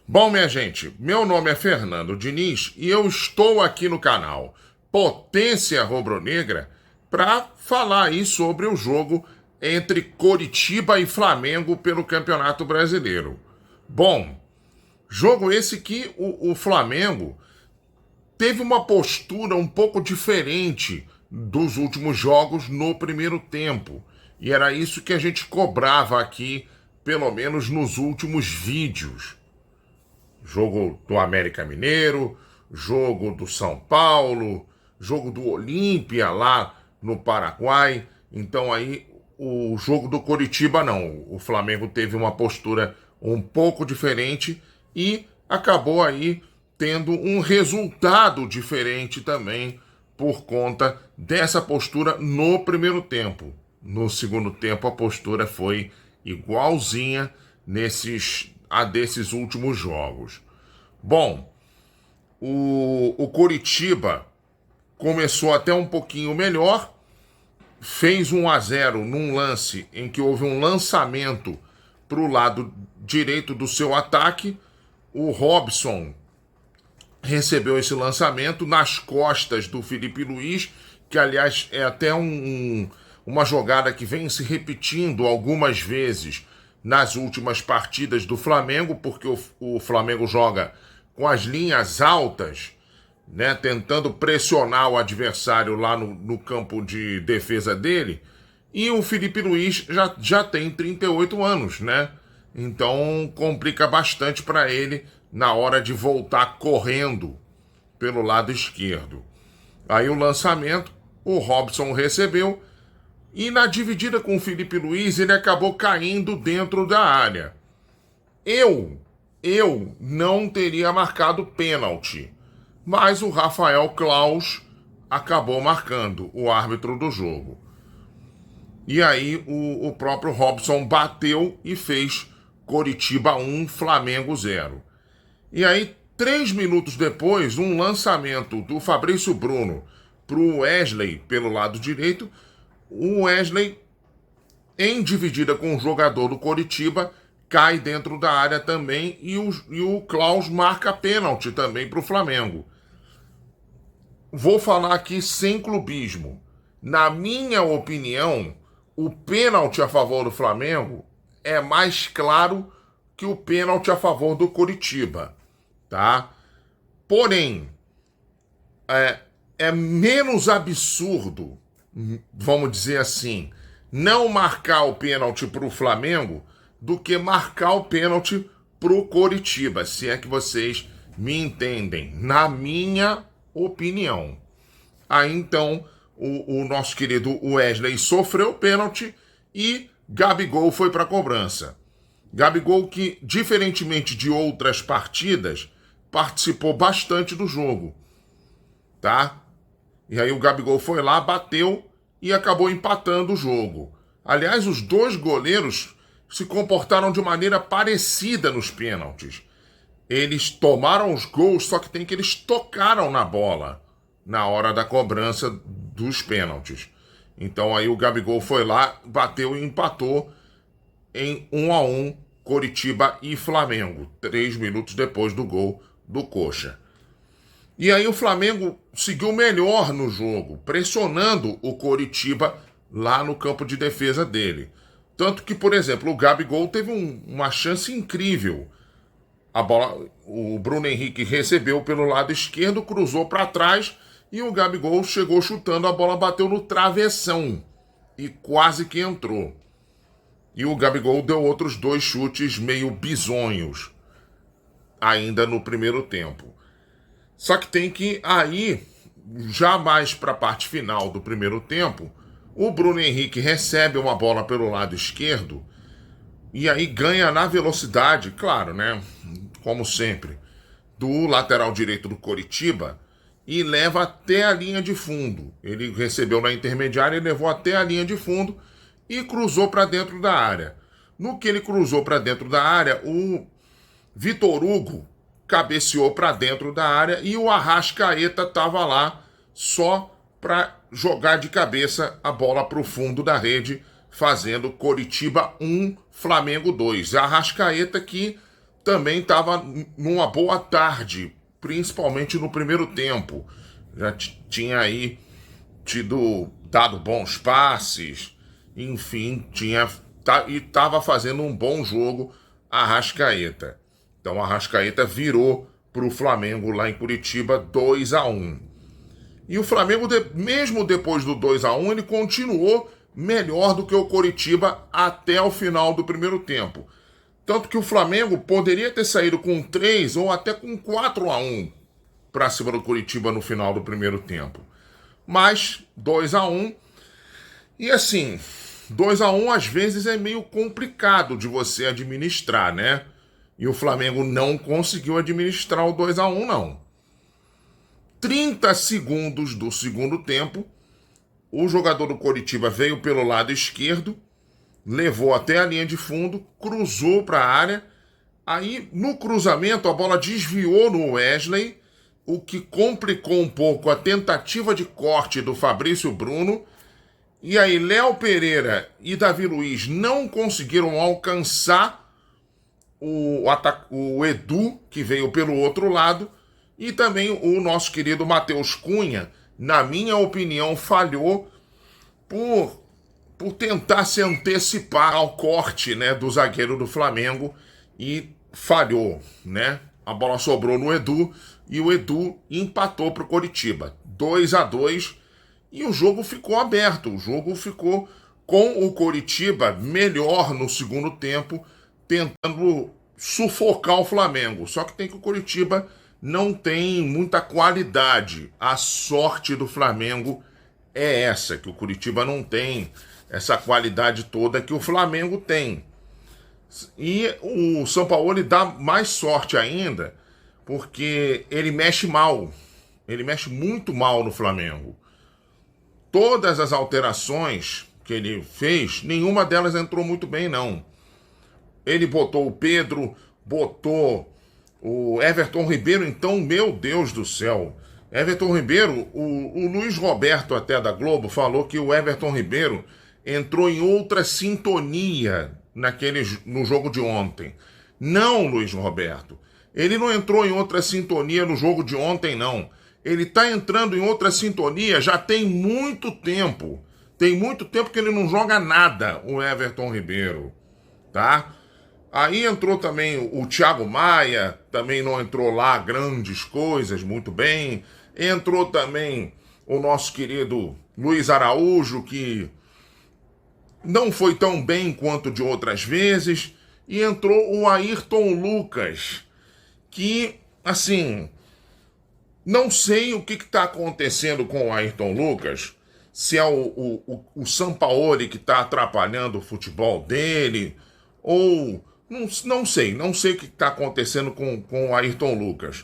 Bom, minha gente, meu nome é Fernando Diniz e eu estou aqui no canal Potência Rubro-Negra para falar aí sobre o jogo entre Coritiba e Flamengo pelo Campeonato Brasileiro. Bom, jogo esse que o Flamengo teve uma postura um pouco diferente dos últimos jogos no primeiro tempo. E era isso que a gente cobrava aqui, pelo menos nos últimos vídeos. Jogo do América Mineiro, jogo do São Paulo, jogo do Olímpia lá no Paraguai. Então aí o jogo do Coritiba não. O Flamengo teve uma postura um pouco diferente e acabou aí tendo um resultado diferente também por conta dessa postura no primeiro tempo. No segundo tempo a postura foi igualzinha desses últimos jogos. Bom, o Coritiba começou até um pouquinho melhor, fez 1-0 num lance em que houve um lançamento para o lado direito do seu ataque. O Robson recebeu esse lançamento nas costas do Felipe Luiz, que aliás é até uma jogada que vem se repetindo algumas vezes nas últimas partidas do Flamengo, porque o Flamengo joga com as linhas altas, né, tentando pressionar o adversário lá no campo de defesa dele, e o Felipe Luiz já tem 38 anos, né? Então complica bastante para ele na hora de voltar correndo pelo lado esquerdo. Aí o lançamento, o Robson recebeu, e na dividida com o Felipe Luiz, ele acabou caindo dentro da área. Eu não teria marcado pênalti, mas o Rafael Claus acabou marcando, o árbitro do jogo. E aí o próprio Robson bateu e fez Coritiba 1, Flamengo 0. E aí, 3 minutos depois, um lançamento do Fabrício Bruno para o Wesley pelo lado direito. O Wesley, em dividida com o jogador do Coritiba, cai dentro da área também e o Claus marca pênalti também para o Flamengo. Vou falar aqui sem clubismo. Na minha opinião, o pênalti a favor do Flamengo é mais claro que o pênalti a favor do Coritiba, tá? Porém, é menos absurdo, vamos dizer assim, não marcar o pênalti para o Flamengo do que marcar o pênalti para o Coritiba, se é que vocês me entendem, na minha opinião. Aí então o nosso querido Wesley sofreu o pênalti e Gabigol foi para a cobrança. Gabigol que, diferentemente de outras partidas, participou bastante do jogo, tá? E aí o Gabigol foi lá, bateu e acabou empatando o jogo. Aliás, os dois goleiros se comportaram de maneira parecida nos pênaltis. Eles tomaram os gols, só que tem que eles tocaram na bola na hora da cobrança dos pênaltis. Então aí o Gabigol foi lá, bateu e empatou em 1-1, Coritiba e Flamengo, 3 minutos depois do gol do Coxa. E aí o Flamengo seguiu melhor no jogo, pressionando o Coritiba lá no campo de defesa dele. Tanto que, por exemplo, o Gabigol teve uma chance incrível. A bola, o Bruno Henrique recebeu pelo lado esquerdo, cruzou para trás e o Gabigol chegou chutando, a bola bateu no travessão e quase que entrou. E o Gabigol deu outros 2 chutes meio bizonhos ainda no primeiro tempo. Só que tem que aí, já mais para a parte final do primeiro tempo, o Bruno Henrique recebe uma bola pelo lado esquerdo e aí ganha na velocidade, claro, né? Como sempre, do lateral direito do Coritiba e leva até a linha de fundo. Ele recebeu na intermediária e levou até a linha de fundo e cruzou para dentro da área. No que ele cruzou para dentro da área, o Vitor Hugo cabeceou para dentro da área e o Arrascaeta estava lá só para jogar de cabeça a bola para o fundo da rede, fazendo Coritiba 1, Flamengo 2. Arrascaeta que também estava numa boa tarde, principalmente no primeiro tempo. Já tinha aí dado bons passes, enfim, e estava fazendo um bom jogo a Arrascaeta. Então a Arrascaeta virou para o Flamengo lá em Curitiba 2-1. E o Flamengo, mesmo depois do 2-1, ele continuou melhor do que o Coritiba até o final do primeiro tempo. Tanto que o Flamengo poderia ter saído com 3 ou até com 4-1 para cima do Coritiba no final do primeiro tempo. Mas 2-1. E assim, 2-1 às vezes é meio complicado de você administrar, né? E o Flamengo não conseguiu administrar o 2-1, não. 30 segundos do segundo tempo, o jogador do Coritiba veio pelo lado esquerdo, levou até a linha de fundo, cruzou para a área. Aí, no cruzamento, a bola desviou no Wesley, o que complicou um pouco a tentativa de corte do Fabrício Bruno. E aí, Léo Pereira e Davi Luiz não conseguiram alcançar o Edu, que veio pelo outro lado, e também o nosso querido Matheus Cunha, na minha opinião, falhou por tentar se antecipar ao corte, né, do zagueiro do Flamengo, e falhou, né? A bola sobrou no Edu e o Edu empatou para o Coritiba, 2-2, e o jogo ficou aberto. O jogo ficou com o Coritiba melhor no segundo tempo, tentando sufocar o Flamengo. Só que o Coritiba não tem muita qualidade. A sorte do Flamengo é essa, que o Coritiba não tem essa qualidade toda que o Flamengo tem. E o Sampaoli dá mais sorte ainda, porque ele mexe mal. Ele mexe muito mal no Flamengo. Todas as alterações que ele fez, nenhuma delas entrou muito bem, não. Ele botou o Pedro, botou o Everton Ribeiro, então, meu Deus do céu. Everton Ribeiro, o Luiz Roberto até da Globo falou que o Everton Ribeiro entrou em outra sintonia no jogo de ontem. Não, Luiz Roberto. Ele não entrou em outra sintonia no jogo de ontem, não. Ele está entrando em outra sintonia já tem muito tempo. Tem muito tempo que ele não joga nada, o Everton Ribeiro. Tá? Aí entrou também o Thiago Maia, também não entrou lá grandes coisas, muito bem. Entrou também o nosso querido Luiz Araújo, que não foi tão bem quanto de outras vezes. E entrou o Ayrton Lucas, que, assim, não sei o que está acontecendo com o Ayrton Lucas, se é o Sampaoli que está atrapalhando o futebol dele, ou... Não sei o que está acontecendo com o Ayrton Lucas.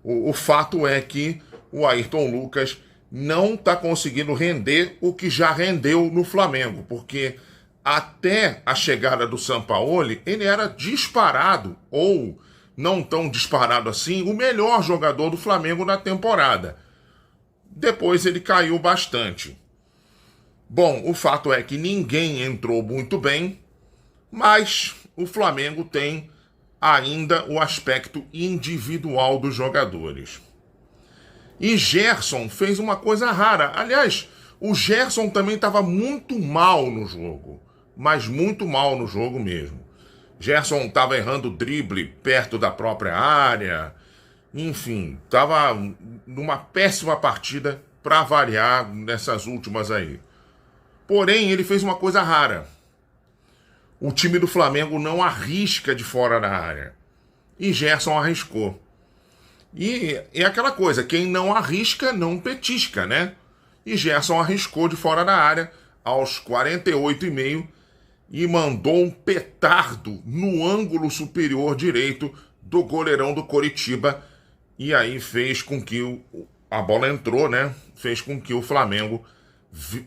O fato é que o Ayrton Lucas não está conseguindo render o que já rendeu no Flamengo, porque até a chegada do Sampaoli, ele era disparado, ou não tão disparado assim, o melhor jogador do Flamengo na temporada. Depois ele caiu bastante. Bom, o fato é que ninguém entrou muito bem, mas o Flamengo tem ainda o aspecto individual dos jogadores. E Gerson fez uma coisa rara. Aliás, o Gerson também estava muito mal no jogo, mas muito mal no jogo mesmo. Gerson estava errando drible perto da própria área. Enfim, estava numa péssima partida para variar nessas últimas aí. Porém, ele fez uma coisa rara. O time do Flamengo não arrisca de fora da área. E Gerson arriscou. E é aquela coisa, quem não arrisca não petisca, né? E Gerson arriscou de fora da área aos 48,5 e mandou um petardo no ângulo superior direito do goleirão do Coritiba. E aí fez com que a bola entrou, né? Fez com que o Flamengo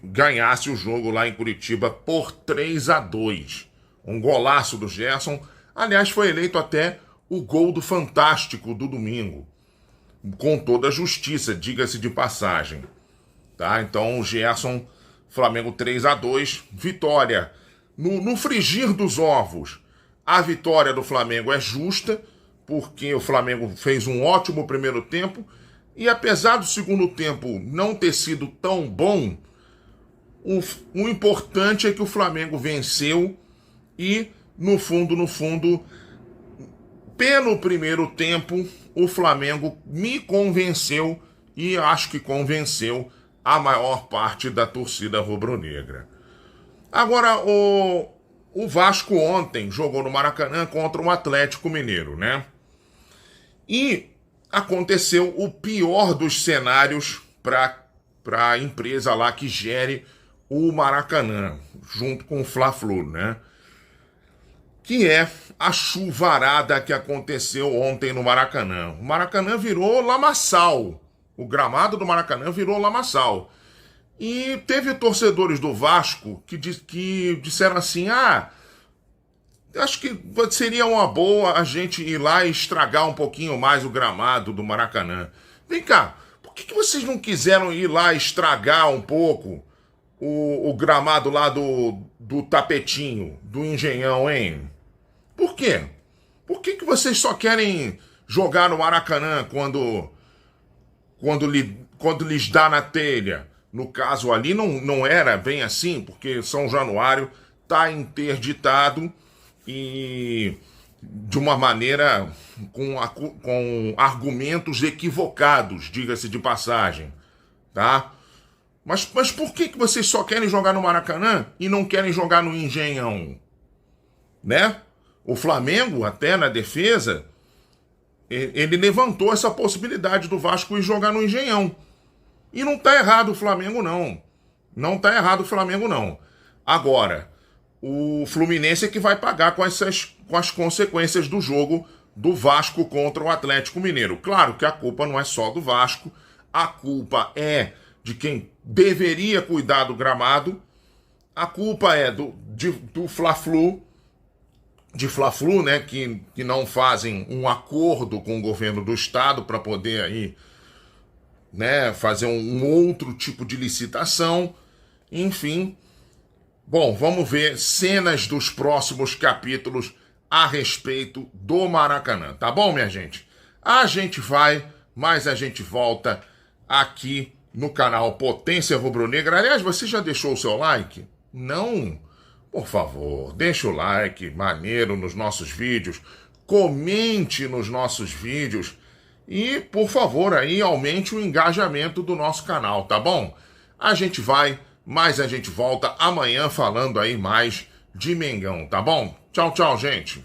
ganhasse o jogo lá em Curitiba por 3-2. Um golaço do Gerson. Aliás, foi eleito até o gol do Fantástico do domingo. Com toda a justiça, diga-se de passagem. Tá? Então, o Gerson, Flamengo 3-2, vitória. No frigir dos ovos, a vitória do Flamengo é justa, porque o Flamengo fez um ótimo primeiro tempo, e apesar do segundo tempo não ter sido tão bom, o importante é que o Flamengo venceu e, no fundo, pelo primeiro tempo, o Flamengo me convenceu e acho que convenceu a maior parte da torcida rubro-negra. Agora, o Vasco ontem jogou no Maracanã contra o Atlético Mineiro, né? E aconteceu o pior dos cenários para a empresa lá que gere o Maracanã, junto com o Fla-Flu, né? Que é a chuvarada que aconteceu ontem no Maracanã. O Maracanã virou lamaçal. O gramado do Maracanã virou lamaçal. E teve torcedores do Vasco que disseram assim, acho que seria uma boa a gente ir lá e estragar um pouquinho mais o gramado do Maracanã. Vem cá, por que vocês não quiseram ir lá estragar um pouco o gramado lá do Tapetinho, do Engenhão, hein? Por quê? Por que vocês só querem jogar no Maracanã quando lhes dá na telha? No caso ali não era bem assim, porque São Januário está interditado e de uma maneira com argumentos equivocados, diga-se de passagem, tá? Mas por que vocês só querem jogar no Maracanã e não querem jogar no Engenhão? Né? O Flamengo, até na defesa, ele levantou essa possibilidade do Vasco ir jogar no Engenhão. E não tá errado o Flamengo, não. Não tá errado o Flamengo, não. Agora, o Fluminense é que vai pagar com as consequências do jogo do Vasco contra o Atlético Mineiro. Claro que a culpa não é só do Vasco, a culpa é de quem deveria cuidar do gramado, a culpa é do Fla-Flu, né, que não fazem um acordo com o governo do estado para poder aí, né, fazer um outro tipo de licitação, enfim. Bom, vamos ver cenas dos próximos capítulos a respeito do Maracanã, tá bom, minha gente? A gente vai, mas a gente volta aqui no canal Potência Rubro-Negra. Aliás, você já deixou o seu like? Não? Por favor, deixa o like maneiro nos nossos vídeos, comente nos nossos vídeos e, por favor, aí aumente o engajamento do nosso canal, tá bom? A gente vai, mas a gente volta amanhã falando aí mais de Mengão, tá bom? Tchau, tchau, gente.